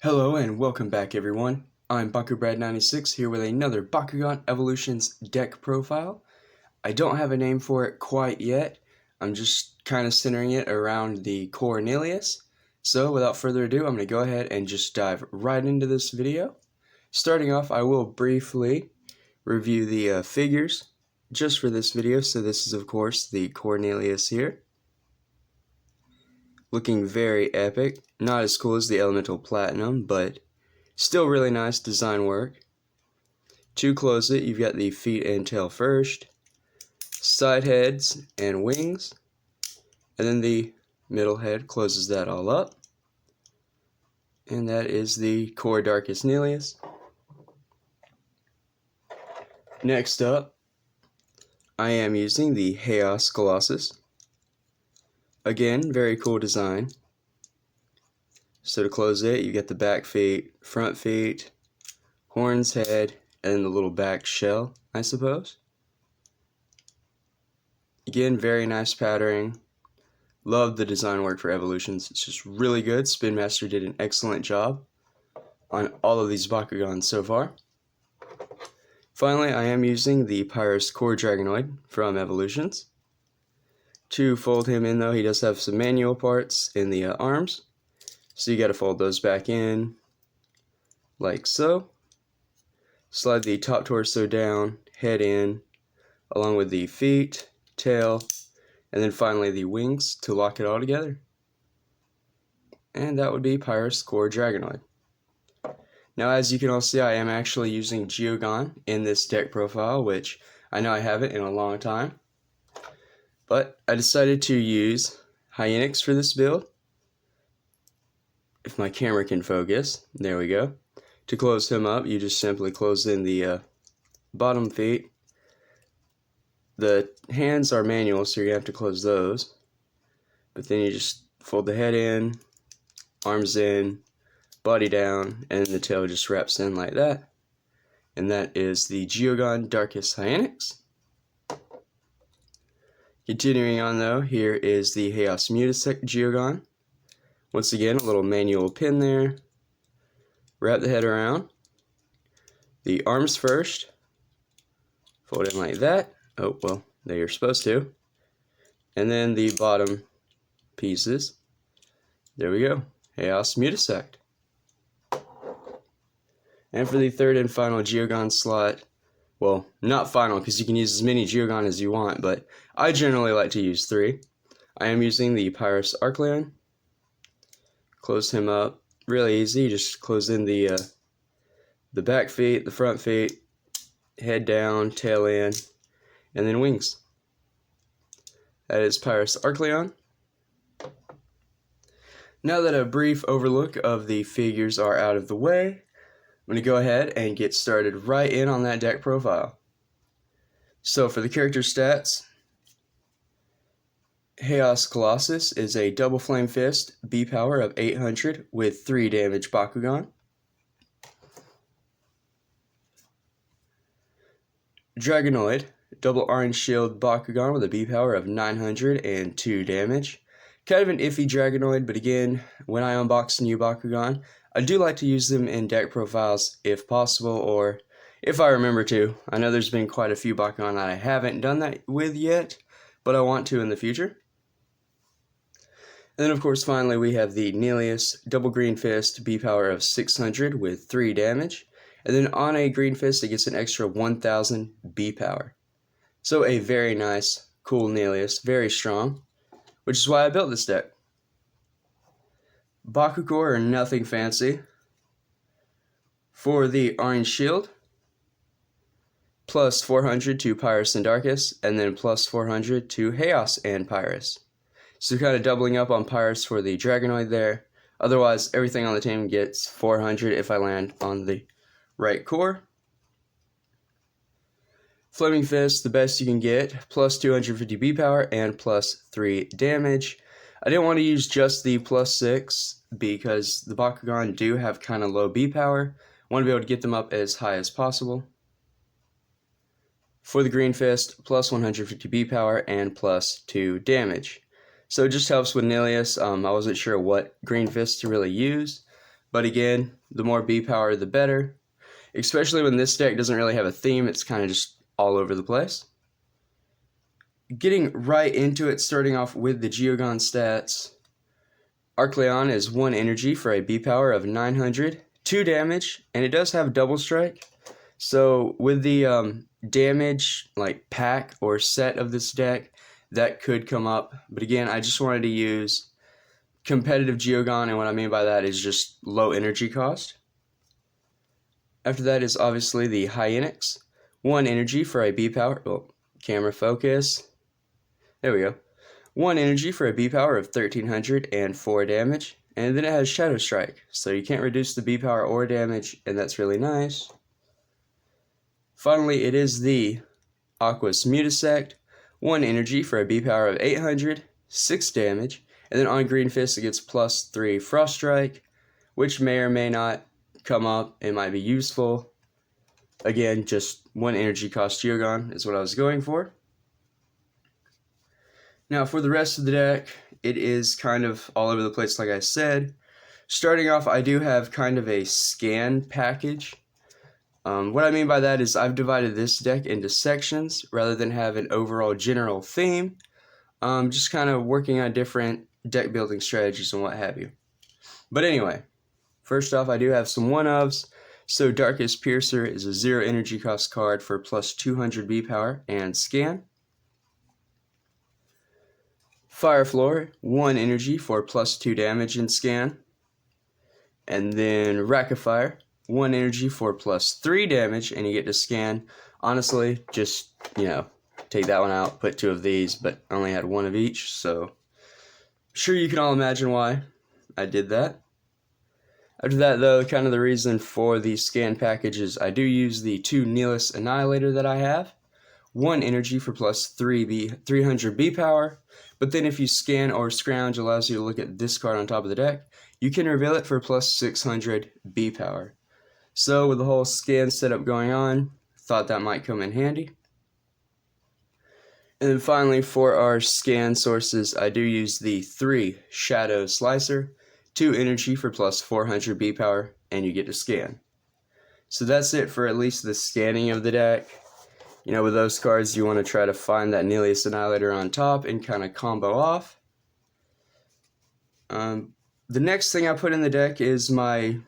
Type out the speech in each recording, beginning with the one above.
Hello and welcome back everyone. I'm Bakubrad96 here with another Bakugan Evolutions deck profile. I don't have a name for it quite yet. I'm just kind of centering it around the Cornelius. So without further ado, I'm going to go ahead and just dive right into this video. Starting off, I will briefly review the figures just for this video. So this is of course the Cornelius here. Looking very epic. Not as cool as the Elemental Platinum, but still really nice design work. To close it, you've got the feet and tail first, side heads and wings, and then the middle head closes that all up. And that is the core Darkus Nelius. Next up, I am using the Haos Colossus. Again, very cool design. So to close it, you get the back feet, front feet, horns, head, and then the little back shell, I suppose. Again, very nice patterning. Love the design work for Evolutions. It's just really good. Spin Master did an excellent job on all of these Bakugans so far. Finally, I am using the Pyrus Core Dragonoid from Evolutions. To fold him in though, he does have some manual parts in the arms. So you got to fold those back in, like so. Slide the top torso down, head in, along with the feet, tail, and then finally the wings to lock it all together. And that would be Pyrus Core Dragonoid. Now as you can all see, I am actually using Geograms in this deck profile, which I know I haven't in a long time. But I decided to use Haos for this build. If my camera can focus, there we go. To close him up, you just simply close in the bottom feet. The hands are manual, so you're going to have to close those. But then you just fold the head in, arms in, body down, and the tail just wraps in like that. And that is the Geograms Darkus Haos. Continuing on though, here is the Haos Mutasect Geogam. Once again, a little manual pin there. Wrap the head around. The arms first. Fold in like that. Oh, well, there you're supposed to. And then the bottom pieces. There we go. Haos Mutasect. And for the third and final Geogam slot, well, not final because you can use as many Geogams as you want, but I generally like to use 3. I am using the Pyrus Archleon. Close him up really easy. Just close in the back feet, the front feet, head down, tail in, and then wings. That is Pyrus Archleon. Now that a brief overlook of the figures are out of the way, I'm going to go ahead and get started right in on that deck profile. So for the character stats, Haos Colossus is a double flame fist, B power of 800 with 3 damage Bakugan. Dragonoid, double orange shield Bakugan with a B power of 900 and 2 damage. Kind of an iffy Dragonoid, but again, when I unbox new Bakugan, I do like to use them in deck profiles if possible, or if I remember to. I know there's been quite a few Bakugan that I haven't done that with yet, but I want to in the future. And then of course finally we have the Nelius, double green fist, B power of 600 with 3 damage. And then on a green fist it gets an extra 1000 B power. So a very nice, cool Nelius, very strong, which is why I built this deck. Bakucore are nothing fancy. For the orange shield, plus 400 to Pyrus and Darkus, and then plus 400 to Haos and Pyrus. So kind of doubling up on Pyrus for the Dragonoid there. Otherwise, everything on the team gets 400 if I land on the right core. Flaming Fist, the best you can get, plus 250 B power and plus 3 damage. I didn't want to use just the plus 6 because the Bakugan do have kind of low B power. I want to be able to get them up as high as possible. For the green fist, plus 150 B power and plus 2 damage. So it just helps with Nelius. I wasn't sure what green fist to really use, But again, the more B power, the better. Especially when this deck doesn't really have a theme, it's kind of just all over the place. Getting right into it, starting off with the Geogram stats. Arcleon is 1 energy for a B power of 900, 2 damage, and it does have double strike. So with the damage like pack or set of this deck, that could come up. But again, I just wanted to use competitive Geogram, and what I mean by that is just low energy cost. After that is obviously the Hyenix, 1 energy for a B power. Oh, camera focus. There we go. 1 energy for a B power of 1300 and 4 damage. And then it has Shadow Strike, so you can't reduce the B power or damage, and that's really nice. Finally, it is the Aqua's Mutisect, 1 energy for a B power of 800, 6 damage, and then on Green Fist it gets plus 3 Frost Strike, which may or may not come up. It might be useful. Again, just 1 energy cost Geogram is what I was going for. Now for the rest of the deck, it is kind of all over the place like I said. Starting off, I do have kind of a scan package. What I mean by that is I've divided this deck into sections rather than have an overall general theme. Just kind of working on different deck building strategies and what have you. But anyway, first off, I do have some one-ofs. So Darkus Piercer is a 0 energy cost card for plus 200 B power and scan. Firefloor, 1 energy for plus 2 damage and scan. And then Rackafire, 1 energy for plus 3 damage, and you get to scan. Honestly, just, take that one out, put 2 of these, but I only had 1 of each, so I'm sure you can all imagine why I did that. After that, though, kind of the reason for the scan package is I do use the 2 Nihilus Annihilator that I have. 1 energy for plus 300 B power, but then if you scan or scrounge, allows you to look at this card on top of the deck, you can reveal it for plus 600 B power. So with the whole scan setup going on, thought that might come in handy. And then finally, for our scan sources, I do use the 3 Shadow Slicer, 2 energy for plus 400 B power, and you get to scan. So that's it for at least the scanning of the deck. With those cards, you want to try to find that Nihilus Annihilator on top and kind of combo off. The next thing I put in the deck is my,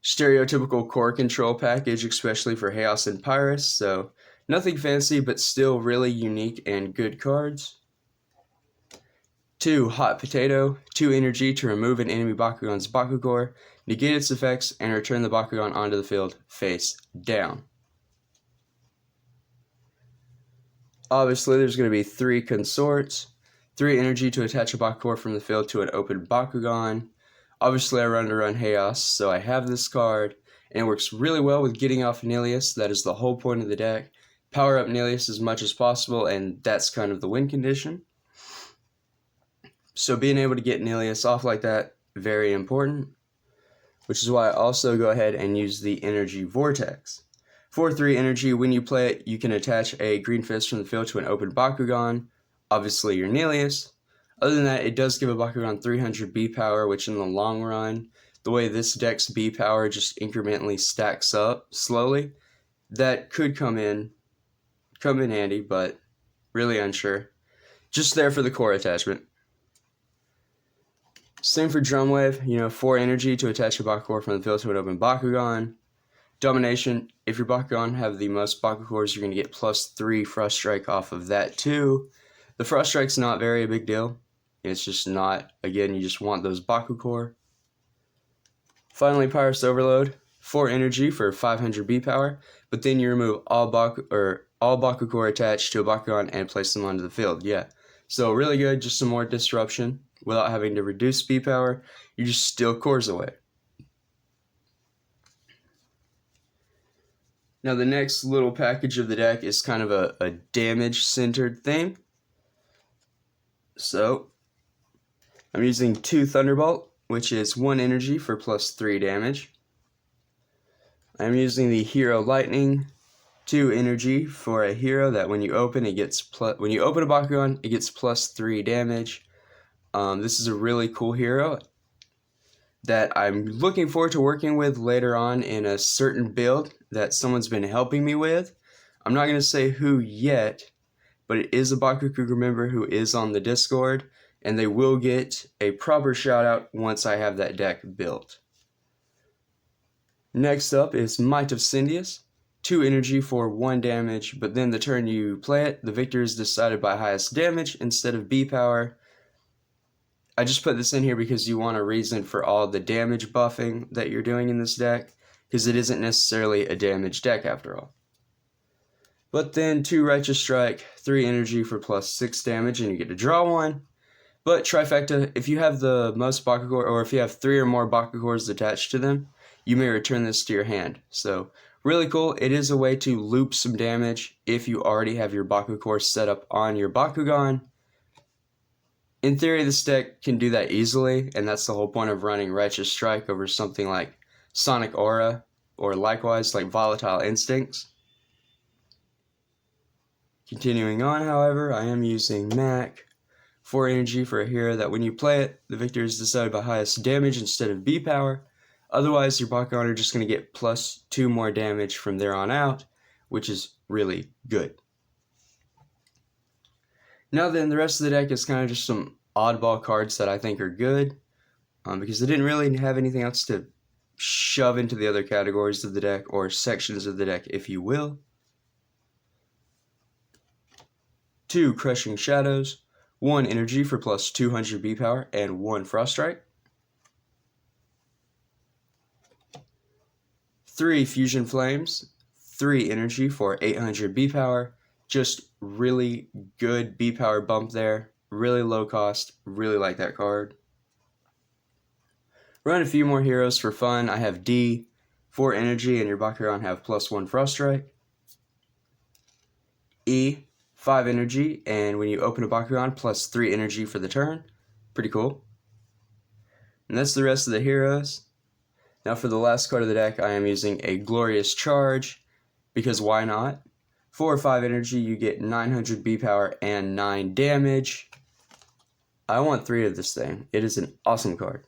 stereotypical core control package, especially for Haos and Pyrus. So, nothing fancy, but still really unique and good cards. 2 Hot Potato, 2 energy to remove an enemy Bakugan's Bakucore, negate its effects, and return the Bakugan onto the field face down. Obviously, there's going to be 3 Consorts, 3 energy to attach a Bakucore from the field to an open Bakugan. Obviously, I run Haos, so I have this card, and it works really well with getting off Nihilus. That is the whole point of the deck. Power up Nihilus as much as possible, and that's kind of the win condition. So being able to get Nihilus off like that, very important. Which is why I also go ahead and use the Energy Vortex. For 3 energy, when you play it, you can attach a Green Fist from the field to an open Bakugan, obviously your Nihilus. Other than that, it does give a Bakugan 300 B power, which in the long run, the way this deck's B power just incrementally stacks up slowly, that could come in handy, but really unsure. Just there for the core attachment. Same for Drumwave, 4 energy to attach a Bakucore from the field to an open Bakugan. Domination, if your Bakugan have the most Bakukores, you're going to get plus 3 Frost Strike off of that too. The Frost Strike's not very a big deal. It's just not, again, you just want those Bakucore. Finally, Pyrus Overload, 4 energy for 500 B power, but then you remove all Bakucore attached to a Bakugan and place them onto the field. Yeah, so really good, just some more disruption without having to reduce B power. You just steal cores away. Now the next little package of the deck is kind of a damage-centered thing. So, I'm using 2 Thunderbolt, which is 1 energy for plus 3 damage. I'm using the Hero Lightning, 2 energy for a hero that when you open a Bakugan, it gets plus 3 damage. This is a really cool hero. that I'm looking forward to working with later on in a certain build that someone's been helping me with. I'm not going to say who yet, but it is a Bakugan member who is on the Discord, and they will get a proper shout out once I have that deck built. Next up is Might of Cindius. 2 energy for 1 damage, but then the turn you play it, the victor is decided by highest damage instead of B power. I just put this in here because you want a reason for all the damage buffing that you're doing in this deck, because it isn't necessarily a damage deck after all. But then 2 Righteous Strike, 3 energy for plus 6 damage, and you get to draw 1. But Trifecta, if you have the most Bakugan, or if you have 3 or more Bakugans attached to them, you may return this to your hand. So, really cool. It is a way to loop some damage if you already have your Bakugan set up on your Bakugan. In theory, this deck can do that easily, and that's the whole point of running Righteous Strike over something like Sonic Aura, or likewise like Volatile Instincts. Continuing on, however, I am using Mac. 4 energy for a hero that when you play it, the victor is decided by highest damage instead of B power. Otherwise, your Bakugan are just going to get plus 2 more damage from there on out, which is really good. Now then, the rest of the deck is kind of just some oddball cards that I think are good, because I didn't really have anything else to shove into the other categories of the deck, or sections of the deck, if you will. 2 Crushing Shadows, 1 energy for plus 200 B power, and 1 Frost Strike. 3 Fusion Flames, 3 energy for 800 B power. Just really good B power bump there. Really low cost. Really like that card. Run a few more heroes for fun. I have D, 4 energy, and your Bakugan have plus 1 Frost Strike. E, 5 energy, and when you open a Bakugan, plus 3 energy for the turn. Pretty cool. And that's the rest of the heroes. Now for the last card of the deck, I am using a Glorious Charge, because why not? 4 or 5 energy, you get 900 B power and 9 damage. I want 3 of this thing. It is an awesome card.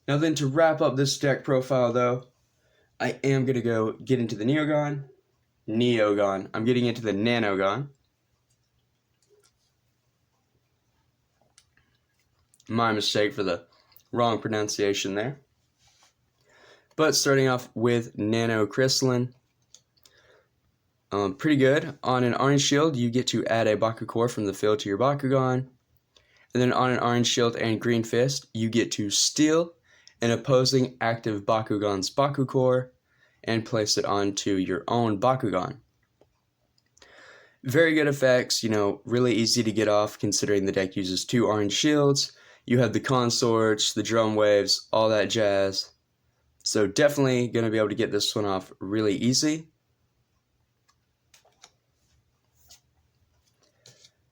Now then, to wrap up this deck profile though, I am going to go get into the Neogon. I'm getting into the Nanogon. My mistake for the wrong pronunciation there. But starting off with Nano Crystalline. Pretty good. On an orange shield, you get to add a Bakugan from the field to your Bakugan. And then on an orange shield and green fist, you get to steal an opposing active Bakugan's Bakugan and place it onto your own Bakugan. Very good effects, really easy to get off considering the deck uses 2 orange shields. You have the consorts, the drum waves, all that jazz. So definitely going to be able to get this one off really easy.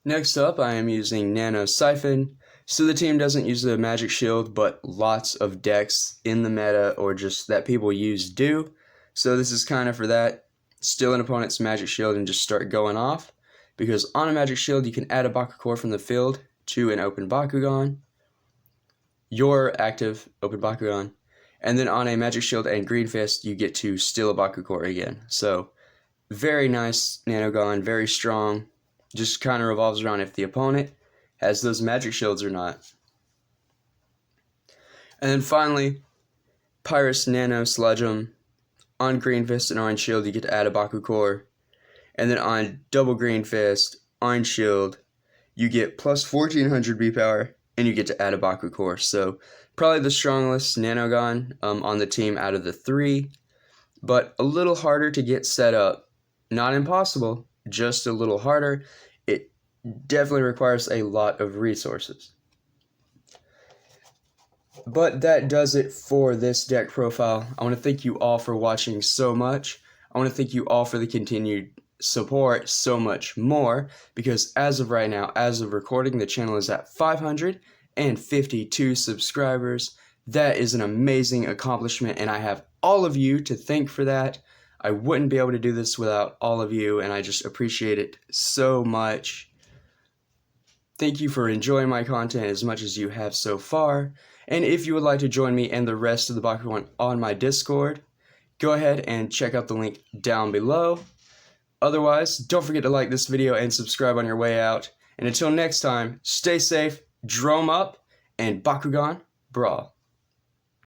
Next up, I am using Nano Siphon. So the team doesn't use the magic shield, but lots of decks in the meta or just that people use do. So this is kind of for that. Steal an opponent's magic shield and just start going off. Because on a magic shield, you can add a Bakugan from the field to an open Bakugan. Your active open Bakugan. And then on a magic shield and green fist, you get to steal a Bakugan again. So very nice Nanogon, very strong. Just kind of revolves around if the opponent has those magic shields or not. And then finally, Pyrus Nano Sludgeum. On green fist and orange shield, you get to add a Bakugan. And then on double green fist, orange shield, you get plus 1400 B power, and you get to add a Bakugan. So probably the strongest Nanogon on the team out of the 3, but a little harder to get set up. Not impossible, just a little harder. It definitely requires a lot of resources. But that does it for this deck profile. I want to thank you all for watching so much. I want to thank you all for the continued support so much more, because as of right now, as of recording, the channel is at 552 subscribers. That is an amazing accomplishment, and I have all of you to thank for that. I wouldn't be able to do this without all of you, and I just appreciate it so much. Thank you for enjoying my content as much as you have so far, and if you would like to join me and the rest of the Bakugan on my Discord, go ahead and check out the link down below. Otherwise, don't forget to like this video and subscribe on your way out, and until next time, stay safe, drum up, and Bakugan Bra.